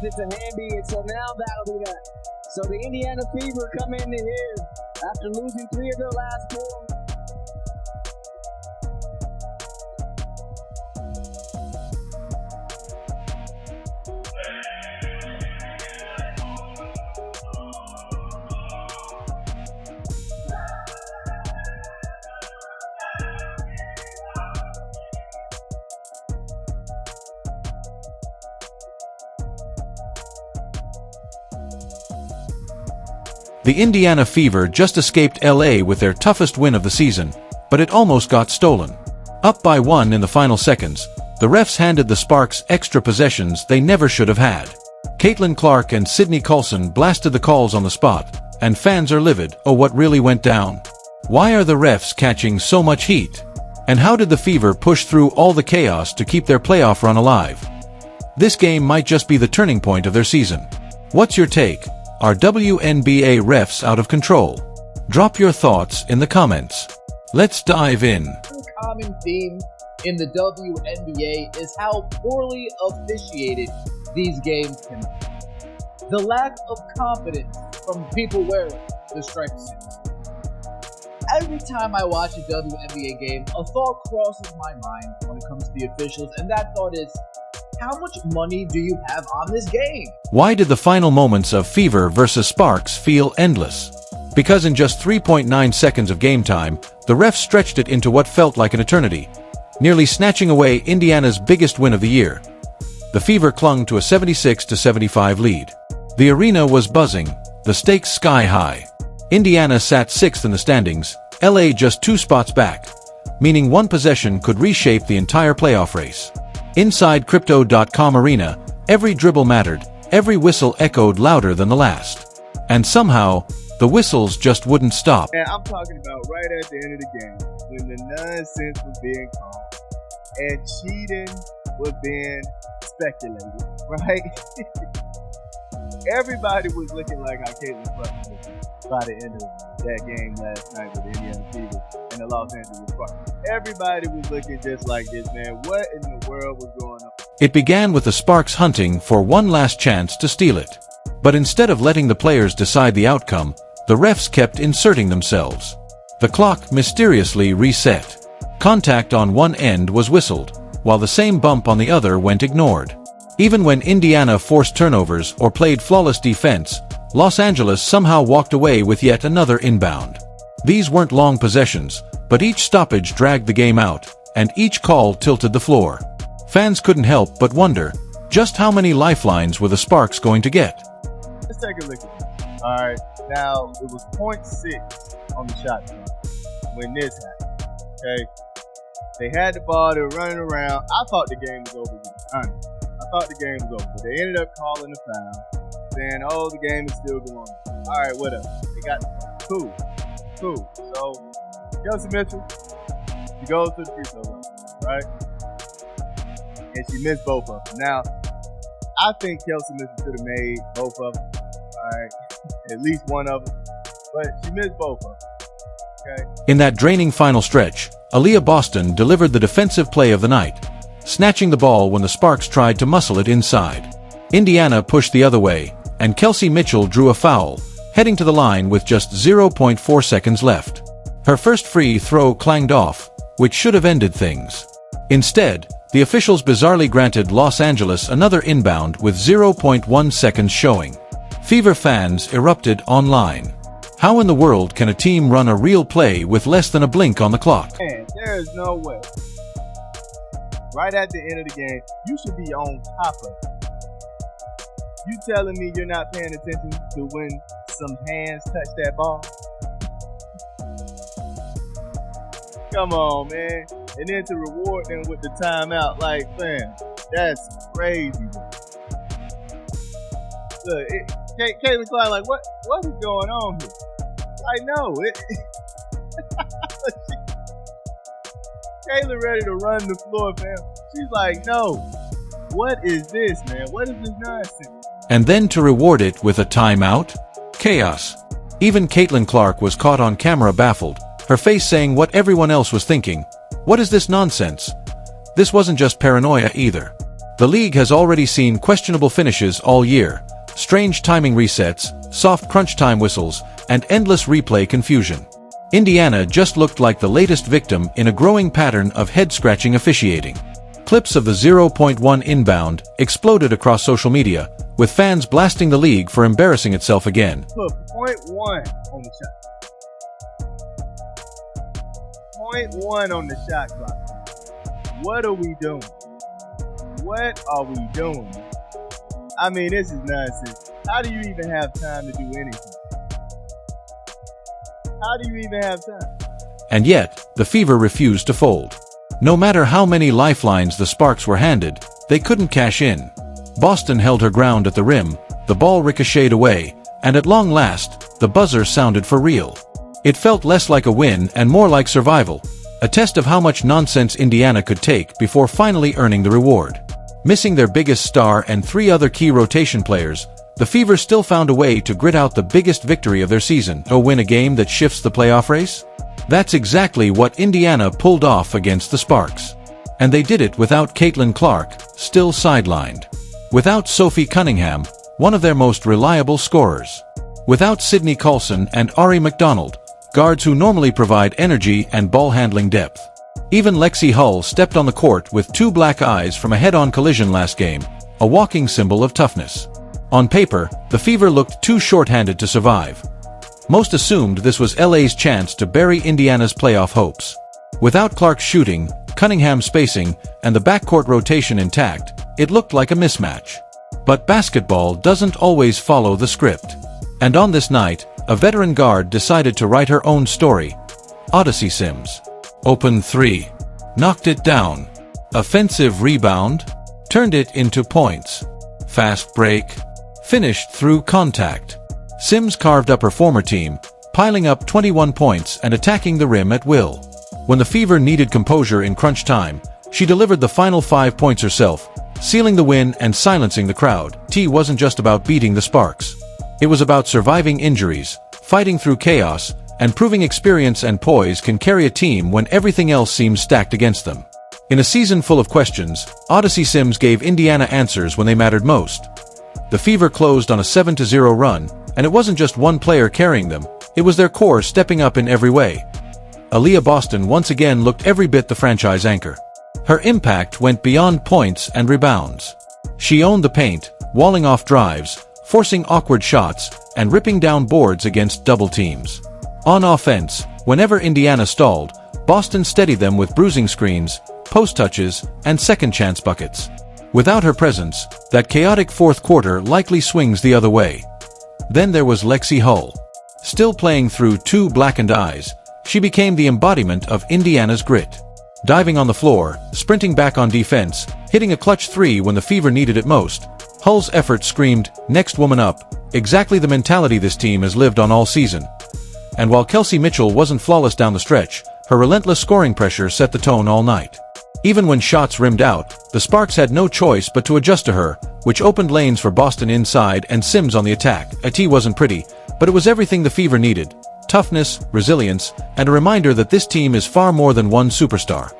it's a handy, and so now that'll be that. So the Indiana Fever come into here after losing 3 of their last 4. The Indiana Fever just escaped LA with their toughest win of the season, but it almost got stolen. Up by 1 in the final seconds, the refs handed the Sparks extra possessions they never should have had. CaitlinClark and Sydney Colson blasted the calls on the spot, and fans are livid. Oh, what really went down? Why are the refs catching so much heat? And how did the Fever push through all the chaos to keep their playoff run alive? This game might just be the turning point of their season. What's your take? Are WNBA refs out of control? Drop your thoughts in the comments. Let's dive in. One common theme in the WNBA is how poorly officiated these games can be. The lack of confidence from people wearing the striped suits. Every time I watch a WNBA game, a thought crosses my mind when it comes to the officials, and that thought is, how much money do you have on this game? Why did the final moments of Fever versus Sparks feel endless? Because in just 3.9 seconds of game time, the refs stretched it into what felt like an eternity, nearly snatching away Indiana's biggest win of the year. The Fever clung to a 76-75 lead. The arena was buzzing, the stakes sky high. Indiana sat 6th in the standings, LA just 2 spots back, meaning one possession could reshape the entire playoff race. Inside Crypto.com arena, every dribble mattered, every whistle echoed louder than the last. And somehow, the whistles just wouldn't stop. And I'm talking about right at the end of the game, when the nonsense was being called, and cheating was being speculated, right? Everybody was looking like how CaitlinClark was looking by the end of that game last night with the Indiana Fever and the Los Angeles Sparks. Everybody was looking just like this, man. What in the world was going on? It began with the Sparks hunting for one last chance to steal it. But instead of letting the players decide the outcome, the refs kept inserting themselves. The clock mysteriously reset. Contact on one end was whistled, while the same bump on the other went ignored. Even when Indiana forced turnovers or played flawless defense, Los Angeles somehow walked away with yet another inbound. These weren't long possessions, but each stoppage dragged the game out, and each call tilted the floor. Fans couldn't help but wonder, just how many lifelines were the Sparks going to get? Let's take a look at it. All right, now it was 0.6 on the shot clock when this happened. Okay, they had the ball, they were running around. I thought the game was over. Honestly, I thought the game was over, but they ended up calling the foul, saying, "Oh, the game is still going on." All right, whatever. They got cool. So Kelsey Mitchell, she goes to the free throw line, right? And she missed both of them. Now, I think Kelsey Mitchell should have made both of them, all right? At least one of them. But she missed both of them, okay? In that draining final stretch, Aaliyah Boston delivered the defensive play of the night, snatching the ball when the Sparks tried to muscle it inside. Indiana pushed the other way, and Kelsey Mitchell drew a foul, heading to the line with just 0.4 seconds left. Her first free throw clanged off, which should have ended things. Instead, the officials bizarrely granted Los Angeles another inbound with 0.1 seconds showing. Fever fans erupted online. How in the world can a team run a real play with less than a blink on the clock? Man, there is no way. Right at the end of the game, you should be on top of it. You telling me you're not paying attention to when some hands touch that ball? Come on, man. And then to reward them with the timeout, like, man, that's crazy. Look, CaitlinClark, like, what is going on here? I know it. Caitlin ready to run the floor, fam. She's like, no. What is this, man? What is this nonsense? And then to reward it with a timeout? Chaos. Even CaitlinClark was caught on camera baffled, her face saying what everyone else was thinking. What is this nonsense? This wasn't just paranoia either. The league has already seen questionable finishes all year, strange timing resets, soft crunch time whistles, and endless replay confusion. Indiana just looked like the latest victim in a growing pattern of head-scratching officiating. Clips of the 0.1 inbound exploded across social media, with fans blasting the league for embarrassing itself again. Put 0.1 on the shot. 0.1 on the shot clock. What are we doing? What are we doing? I mean, this is nonsense. How do you even have time to do anything? How do you even have time? And yet, the Fever refused to fold. No matter how many lifelines the Sparks were handed, they couldn't cash in. Boston held her ground at the rim, the ball ricocheted away, and at long last, the buzzer sounded for real. It felt less like a win and more like survival, a test of how much nonsense Indiana could take before finally earning the reward. Missing their biggest star and 3 other key rotation players, the Fever still found a way to grit out the biggest victory of their season, to win a game that shifts the playoff race. That's exactly what Indiana pulled off against the Sparks. And they did it without CaitlinClark, still sidelined. Without Sophie Cunningham, one of their most reliable scorers. Without Sydney Coulson and Ari McDonald, guards who normally provide energy and ball-handling depth. Even Lexi Hull stepped on the court with 2 black eyes from a head-on collision last game, a walking symbol of toughness. On paper, the Fever looked too short-handed to survive. Most assumed this was LA's chance to bury Indiana's playoff hopes. Without Clark shooting, Cunningham spacing, and the backcourt rotation intact, it looked like a mismatch. But basketball doesn't always follow the script. And on this night, a veteran guard decided to write her own story. Odyssey Sims. Open 3. Knocked it down. Offensive rebound. Turned it into points. Fast break. Finished through contact. Sims carved up her former team, piling up 21 points and attacking the rim at will. When the Fever needed composure in crunch time, she delivered the final 5 points herself, sealing the win and silencing the crowd. It wasn't just about beating the Sparks. It was about surviving injuries, fighting through chaos, and proving experience and poise can carry a team when everything else seems stacked against them. In a season full of questions, Odyssey Sims gave Indiana answers when they mattered most. The Fever closed on a 7-0 run, and it wasn't just one player carrying them, it was their core stepping up in every way. Aaliyah Boston once again looked every bit the franchise anchor. Her impact went beyond points and rebounds. She owned the paint, walling off drives, forcing awkward shots, and ripping down boards against double teams. On offense, whenever Indiana stalled, Boston steadied them with bruising screens, post touches, and second-chance buckets. Without her presence, that chaotic fourth quarter likely swings the other way. Then there was Lexi Hull. Still playing through 2 blackened eyes, she became the embodiment of Indiana's grit. Diving on the floor, sprinting back on defense, hitting a clutch 3 when the Fever needed it most, Hull's effort screamed, "Next woman up," exactly the mentality this team has lived on all season. And while Kelsey Mitchell wasn't flawless down the stretch, her relentless scoring pressure set the tone all night. Even when shots rimmed out, the Sparks had no choice but to adjust to her, which opened lanes for Boston inside and Sims on the attack. It wasn't pretty, but it was everything the Fever needed: toughness, resilience, and a reminder that this team is far more than one superstar.